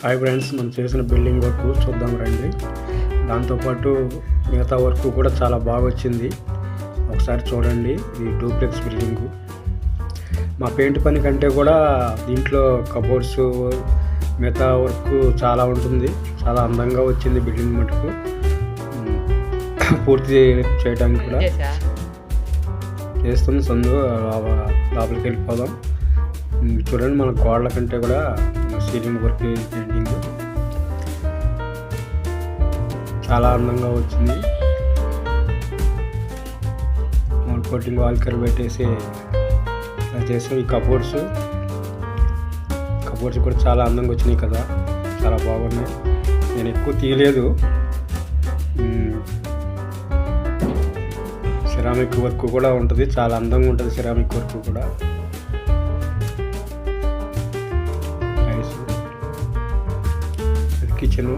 Hi friends, మనం చేసిన building work చూద్దాం రండి. దాంతోపాటు మిగతా వర్క్ కూడా చాలా బాగా వచ్చింది. ఒకసారి చూడండి. ఈ డూప్లెక్స్ బిల్డింగు మా పెయింట్ పని కంటే కూడా దీంట్లో కబోర్డ్స్ మిగతా వర్క్ చాలా ఉంటుంది. చాలా అందంగా వచ్చింది బిల్డింగ్ మటుకు. పూర్తి చేయడానికి కూడా చేస్తుంది. సందు లోపలికి వెళ్ళిపోదాం. చూడండి, మన గోడల కంటే కూడా సీలింగ్ వర్క్ పెయింటింగ్ చాలా అందంగా వచ్చింది. కోటింగ్ వాల్ కర్ పెట్టేసి ఇలా చేసాం. ఈ కబోర్డ్స్ కూడా చాలా అందంగా వచ్చినాయి కదా, చాలా బాగున్నాయి. నేను ఎక్కువ తీయలేదు. సిరామిక్ వర్క్ కూడా ఉంటుంది, చాలా అందంగా ఉంటుంది సిరామిక్ వర్క్ కూడా. కిచెను,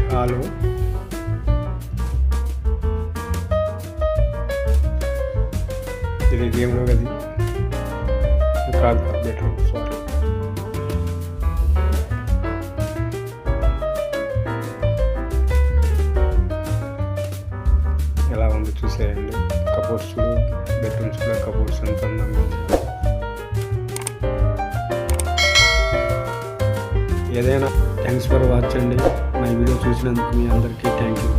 హాలు, ఇది దేవుడు గది కాదు, బెడ్రూమ్. సారీ, ఎలా ఉంది చూసేయండి. కబోర్డ్స్, బెడ్రూమ్స్ కూడా కబోర్డ్స్ ఎంత అందంగా ఉంది. ఏదైనా థ్యాంక్స్ ఫర్ వాచ్ అండి. నా వీడియో చూసినందుకు మీ అందరికీ థ్యాంక్ యూ.